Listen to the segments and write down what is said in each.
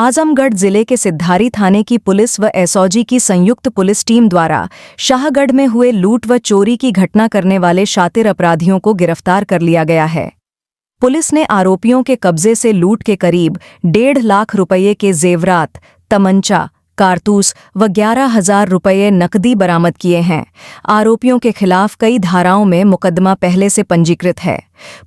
आजमगढ़ जिले के सिद्धारी थाने की पुलिस व एसओजी की संयुक्त पुलिस टीम द्वारा शाहगढ़ में हुए लूट व चोरी की घटना करने वाले शातिर अपराधियों को गिरफ्तार कर लिया गया है। पुलिस ने आरोपियों के कब्जे से लूट के करीब 1.5 लाख रुपये के जेवरात, तमंचा, कारतूस व 11,000 रुपये नकदी बरामद किए हैं। आरोपियों के खिलाफ कई धाराओं में मुकदमा पहले से पंजीकृत है।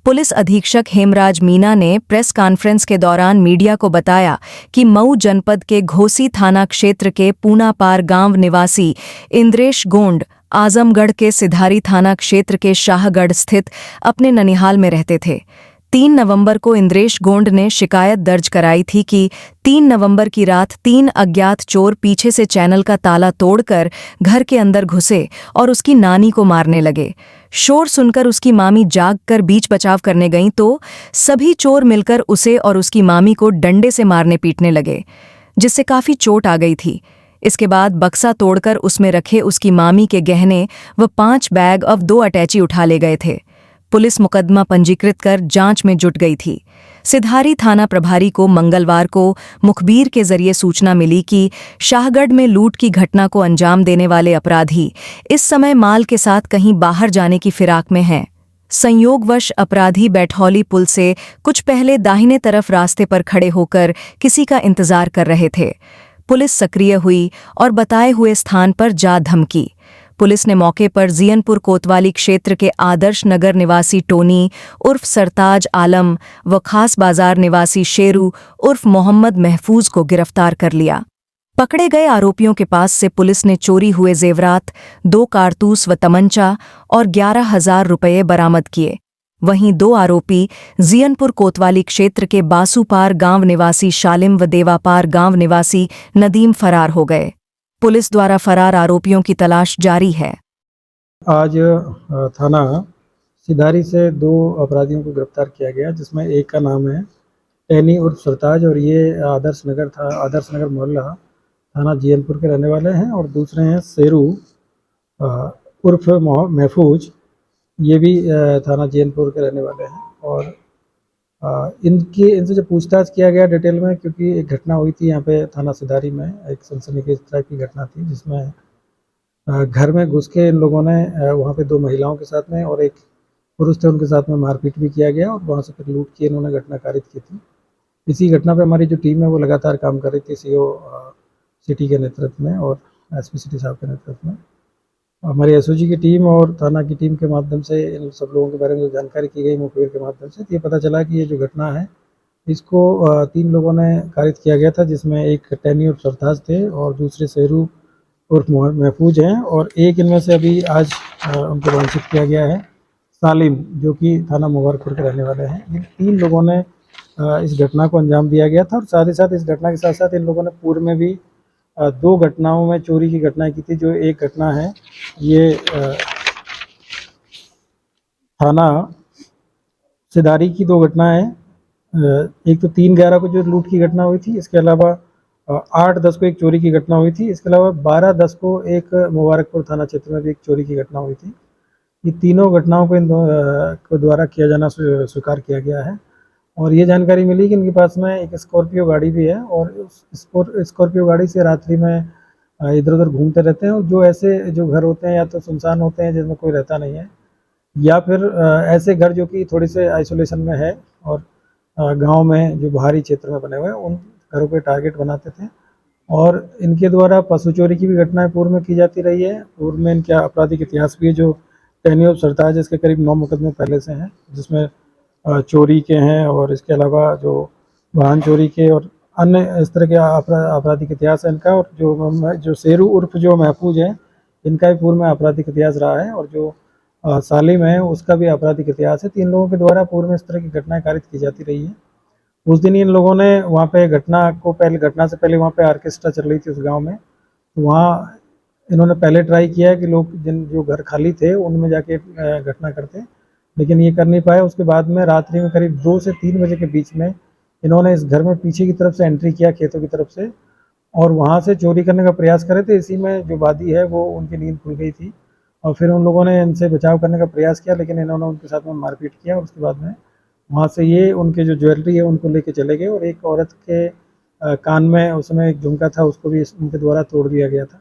पुलिस अधीक्षक हेमराज मीना ने प्रेस कॉन्फ्रेंस के दौरान मीडिया को बताया कि मऊ जनपद के घोसी थाना क्षेत्र के पूनापार गांव निवासी इंद्रेश गोंड आजमगढ़ के सिधारी थाना क्षेत्र के शाहगढ़ स्थित अपने ननिहाल में रहते थे। 3 नवंबर को इंद्रेश गोंड ने शिकायत दर्ज कराई थी कि 3 नवंबर की रात 3 अज्ञात चोर पीछे से चैनल का ताला तोड़कर घर के अंदर घुसे और उसकी नानी को मारने लगे। शोर सुनकर उसकी मामी जागकर बीच बचाव करने गईं तो सभी चोर मिलकर उसे और उसकी मामी को डंडे से मारने पीटने लगे, जिससे काफी चोट आ गई थी। इसके बाद बक्सा तोड़कर उसमें रखे उसकी मामी के गहने व 5 बैग और 2 अटैची उठा ले गए थे। पुलिस मुकदमा पंजीकृत कर जांच में जुट गई थी। सिधारी थाना प्रभारी को मंगलवार को मुखबिर के जरिए सूचना मिली कि शाहगढ़ में लूट की घटना को अंजाम देने वाले अपराधी इस समय माल के साथ कहीं बाहर जाने की फिराक में हैं। संयोगवश अपराधी बैठौली पुल से कुछ पहले दाहिने तरफ रास्ते पर खड़े होकर किसी का इंतजार कर रहे थे। पुलिस सक्रिय हुई और बताए हुए स्थान पर जा धमकी। पुलिस ने मौके पर जियनपुर कोतवाली क्षेत्र के आदर्श नगर निवासी टोनी उर्फ सरताज आलम व खास बाजार निवासी शेरू उर्फ मोहम्मद महफूज को गिरफ्तार कर लिया। पकड़े गए आरोपियों के पास से पुलिस ने चोरी हुए जेवरात, 2 कारतूस व तमंचा और 11,000 रुपये बरामद किए। वहीं 2 आरोपी जियनपुर कोतवाली क्षेत्र के बासूपार गांव निवासी शालिम व देवापार गांव निवासी नदीम फरार हो गए। पुलिस द्वारा फरार आरोपियों की तलाश जारी है। आज थाना सिधारी से 2 अपराधियों को गिरफ्तार किया गया, जिसमें एक का नाम है टैनी उर्फ सरताज और ये आदर्श नगर मोहल्ला थाना जियनपुर के रहने वाले हैं, और दूसरे हैं शेरू उर्फ महफूज, ये भी थाना जियनपुर के रहने वाले हैं। और इनसे जब पूछताछ किया गया डिटेल में, क्योंकि एक घटना हुई थी यहाँ पे थाना सिधारी में, एक सनसनीखेज तरह की घटना थी जिसमें घर में घुस के इन लोगों ने वहाँ पे 2 महिलाओं के साथ में और एक पुरुष थे उनके साथ में मारपीट भी किया गया और वहाँ से फिर लूट की इन्होंने घटना कारित की थी। इसी घटना पे हमारी जो टीम है वो लगातार काम कर रही थी, सीओ सिटी के नेतृत्व में और एसपी सिटी साहब के नेतृत्व में। हमारी एसओजी की टीम और थाना की टीम के माध्यम से इन सब लोगों के बारे में जो जानकारी की गई मुखबिर के माध्यम से, तो ये पता चला कि ये जो घटना है इसको 3 लोगों ने कारित किया गया था, जिसमें एक टैनी उर्फ सरताज थे और दूसरे शेरू उर्फ महफूज हैं, और एक इनमें से अभी आज उनको वांछित किया गया है सालिम, जो कि थाना मुबारकपुर के रहने वाले हैं। इन 3 लोगों ने इस घटना को अंजाम दिया गया था और साथ ही साथ इस घटना के साथ साथ इन लोगों ने पूर्व में भी 2 घटनाओं में चोरी की घटना की थी। जो एक घटना है ये थाना सिधारी की 2 घटनाएं हैं। एक तो 3/11 को जो लूट की घटना हुई थी, इसके अलावा 8/10 को एक चोरी की घटना हुई थी, इसके अलावा 12/10 को एक मुबारकपुर थाना क्षेत्र में भी एक चोरी की घटना हुई थी। ये तीनों घटनाओं को इन द्वारा किया जाना स्वीकार किया गया है। और ये जानकारी मिली कि इनके पास में एक स्कॉर्पियो गाड़ी भी है और उस स्कॉर्पियो गाड़ी से रात्रि में इधर उधर घूमते रहते हैं। और जो ऐसे जो घर होते हैं या तो सुनसान होते हैं जिसमें कोई रहता नहीं है, या फिर ऐसे घर जो कि थोड़ी से आइसोलेशन में है और गांव में जो बाहरी क्षेत्र में बने हुए हैं, उन घरों पे टारगेट बनाते थे। और इनके द्वारा पशु चोरी की भी घटनाएं पूर्व में की जाती रही है। पूर्व में इनका आपराधिक इतिहास भी है। जो टैनी उर्फ सरताज, इसके करीब 9 मुकदमे पहले से हैं, जिसमें चोरी के हैं और इसके अलावा जो वाहन चोरी के और अन्य इस तरह के आपराधिक इतिहास है इनका। और जो शेरू उर्फ जो महफूज है, इनका भी पूर्व में आपराधिक इतिहास रहा है, और जो सालिम है उसका भी आपराधिक इतिहास है। 3 लोगों के द्वारा पूर्व में इस तरह की घटनाएं कारित की जाती रही है। उस दिन इन लोगों ने वहाँ पे घटना से पहले वहाँ पे ऑर्केस्ट्रा चल रही थी उस गाँव में, तो वहाँ इन्होंने पहले ट्राई किया कि लोग जो घर खाली थे उनमें जाके घटना करते, लेकिन ये कर नहीं पाए। उसके बाद में रात्रि में करीब 2 से 3 बजे के बीच में इन्होंने इस घर में पीछे की तरफ से एंट्री किया, खेतों की तरफ से, और वहाँ से चोरी करने का प्रयास करे थे। इसी में जो वादी है वो उनकी नींद खुल गई थी और फिर उन लोगों ने इनसे बचाव करने का प्रयास किया, लेकिन इन्होंने उनके साथ में मारपीट किया। और उसके बाद में वहाँ से ये उनके जो ज्वेलरी है उनको लेके चले गए और एक औरत के कान में उस समय एक झुमका था, उसको भी उनके द्वारा तोड़ दिया गया था।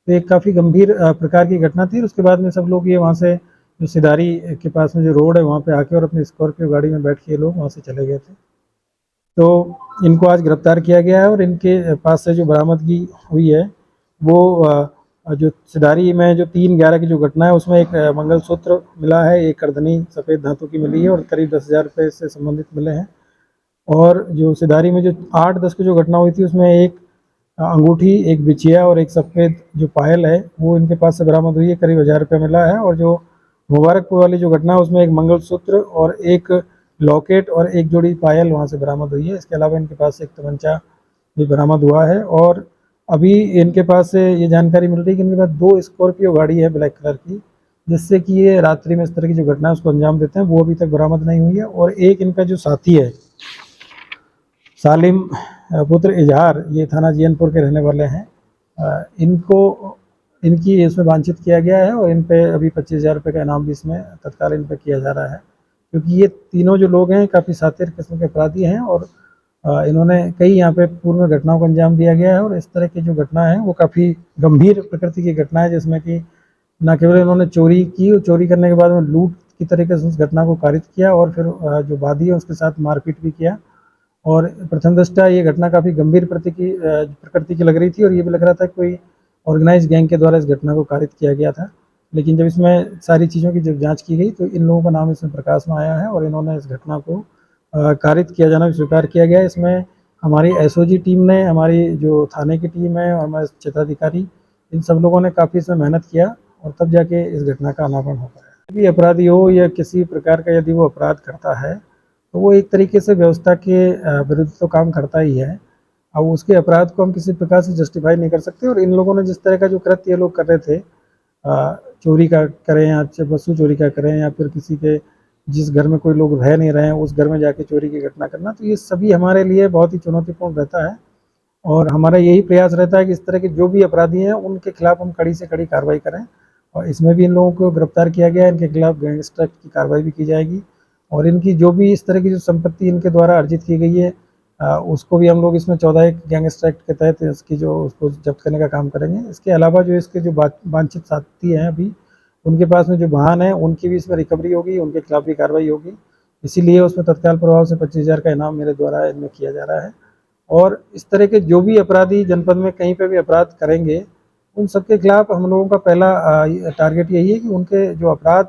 तो एक काफ़ी गंभीर प्रकार की घटना थी। उसके बाद में सब लोग ये वहाँ से जो सिधारी के पास में जो रोड है वहाँ पे आके और अपनी स्कॉर्पियो गाड़ी में बैठ के ये लोग वहाँ से चले गए थे। तो इनको आज गिरफ्तार किया गया है और इनके पास से जो बरामदगी हुई है वो जो सिधारी में जो 3/11 की जो घटना है उसमें एक मंगलसूत्र मिला है, एक करधनी सफ़ेद धातु की मिली है और करीब 10,000 रुपये से संबंधित मिले हैं। और जो सिधारी में जो 8-10 की जो घटना हुई थी उसमें एक अंगूठी, एक बिछिया और एक सफ़ेद जो पायल है वो इनके पास से बरामद हुई है, करीब 1000 रुपये मिला है। और जो मुबारकपुर वाली जो घटना है उसमें एक मंगलसूत्र और एक लॉकेट और एक जोड़ी पायल वहाँ से बरामद हुई है। इसके अलावा इनके पास से एक तमंचा भी बरामद हुआ है। और अभी इनके पास से ये जानकारी मिल रही है कि इनके पास 2 स्कॉर्पियो गाड़ी है ब्लैक कलर की, जिससे कि ये रात्रि में इस तरह की जो घटना है उसको अंजाम देते हैं, वो अभी तक बरामद नहीं हुई है। और एक इनका जो साथी है सालिम पुत्र इजहार, ये थाना जीयनपुर के रहने वाले हैं। इनकी इसमें वांछित किया गया है और इन पे अभी 25,000 रुपये का इनाम भी इसमें तत्काल इन पे किया जा रहा है, क्योंकि ये तीनों जो लोग हैं काफ़ी शातिर किस्म के अपराधी हैं और इन्होंने कई यहाँ पे पूर्व में घटनाओं को अंजाम दिया गया है। और इस तरह की जो घटना है वो काफ़ी गंभीर प्रकृति की घटना है, जिसमें कि न केवल इन्होंने चोरी की और चोरी करने के बाद में लूट की तरीके से उस घटना को कारित किया और फिर जो वादी है उसके साथ मारपीट भी किया। और प्रथम दृष्टया ये घटना काफ़ी गंभीर प्रकृति की लग रही थी और ये भी लग रहा था कोई ऑर्गेनाइज गैंग के द्वारा इस घटना को कारित किया गया था। लेकिन जब इसमें सारी चीज़ों की जब जांच की गई तो इन लोगों का नाम इसमें प्रकाश में आया है और इन्होंने इस घटना को कारित किया जाना भी स्वीकार किया गया है। इसमें हमारी एसओजी टीम ने, हमारी जो थाने की टीम है और हमारे क्षेत्राधिकारी, इन सब लोगों ने काफ़ी इसमें मेहनत किया और तब जाके इस घटना का अनावरण हो पाया। भी अपराधी हो या किसी प्रकार का यदि वो अपराध करता है तो वो एक तरीके से व्यवस्था के विरुद्ध तो काम करता ही है। अब उसके अपराध को हम किसी प्रकार से जस्टिफाई नहीं कर सकते। और इन लोगों ने जिस तरह का जो कृत्य ये लोग कर रहे थे, चोरी का करें या वस्तु चोरी का करें या फिर किसी के जिस घर में कोई लोग रह नहीं रहे हैं उस घर में जाके चोरी की घटना करना, तो ये सभी हमारे लिए बहुत ही चुनौतीपूर्ण रहता है। और हमारा यही प्रयास रहता है कि इस तरह के जो भी अपराधी हैं उनके खिलाफ हम कड़ी से कड़ी कार्रवाई करें। और इसमें भी इन लोगों को गिरफ्तार किया गया है, इनके खिलाफ गैंगस्टर एक्ट की कार्रवाई भी की जाएगी। और इनकी जो भी इस तरह की जो संपत्ति इनके द्वारा अर्जित की गई है उसको भी हम लोग इसमें 14 गैंगस्टर एक्ट के तहत इसकी जो उसको जब्त करने का काम करेंगे। इसके अलावा जो इसके जो वांछित साथी हैं अभी उनके पास में जो वाहन है उनकी भी इसमें रिकवरी होगी, उनके खिलाफ भी कार्रवाई होगी। इसीलिए उसमें तत्काल प्रभाव से 25,000 का इनाम मेरे द्वारा इनमें किया जा रहा है। और इस तरह के जो भी अपराधी जनपद में कहीं पर भी अपराध करेंगे उन सबके खिलाफ हम लोगों का पहला टारगेट यही है कि उनके जो अपराध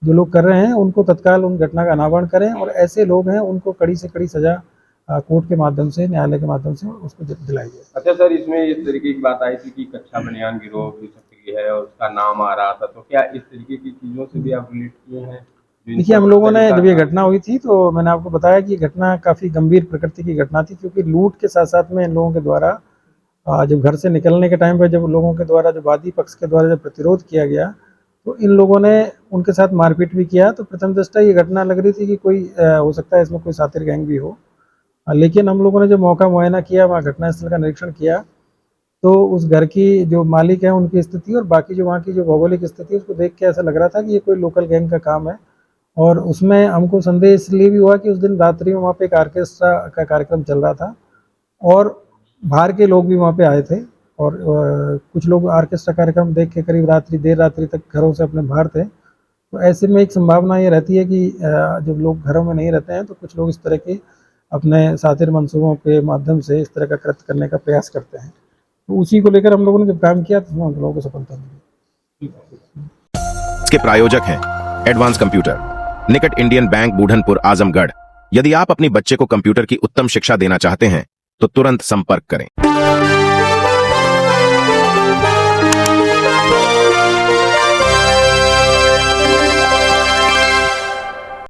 जो लोग कर रहे हैं उनको तत्काल उन घटना का अनावरण करें और ऐसे लोग हैं उनको कड़ी से कड़ी सजा कोर्ट के माध्यम से, न्यायालय के माध्यम से उसको दिलाई जाए। अच्छा सर, इसमें इस तरीके की बात आई थी कि कच्चा बनियान गिरोह भी सक्रिय है और उसका नाम आ रहा था, तो क्या इस तरीके की चीज़ों से भी आप रिलेट किए हैं? देखिए, हम लोगों ने जब ये घटना हुई थी तो मैंने आपको बताया कि घटना काफ़ी गंभीर प्रकृति की घटना थी, क्योंकि लूट के साथ साथ में इन लोगों के द्वारा जब घर से निकलने के टाइम पर जब लोगों के द्वारा, जो वादी पक्ष के द्वारा जब प्रतिरोध किया गया तो इन लोगों ने उनके साथ मारपीट भी किया। तो प्रथम दृष्टया ये घटना लग रही थी कि कोई हो सकता है इसमें कोई शातिर गैंग भी हो। लेकिन हम लोगों ने जब मौका मुआयना किया, वहाँ घटनास्थल का निरीक्षण किया, तो उस घर की जो मालिक है उनकी स्थिति और बाकी जो वहाँ की जो भौगोलिक स्थिति है उसको देख के ऐसा लग रहा था कि ये कोई लोकल गैंग का काम है। और उसमें हमको संदेह इसलिए भी हुआ कि उस दिन रात्रि में वहाँ पे एक ऑर्केस्ट्रा का कार्यक्रम चल रहा था और बाहर के लोग भी वहाँ पे आए थे और कुछ लोग ऑर्केस्ट्रा कार्यक्रम देख के करीब देर रात्रि तक घरों से अपने बाहर थे। तो ऐसे में एक संभावना ये रहती है कि जब लोग घरों में नहीं रहते हैं तो कुछ लोग इस तरह के अपने शातिर मंसूबों के माध्यम से इस तरह का कृत्य करने का प्रयास करते हैं। तो उसी को लेकर हम लोगों ने जब काम किया तो हम लोगों को सफलता मिली। इसके प्रायोजक हैं एडवांस कंप्यूटर, निकट इंडियन बैंक, बूढ़नपुर, आजमगढ़। यदि आप अपनी बच्चे को कंप्यूटर की उत्तम शिक्षा देना चाहते हैं तो तुरंत संपर्क करें।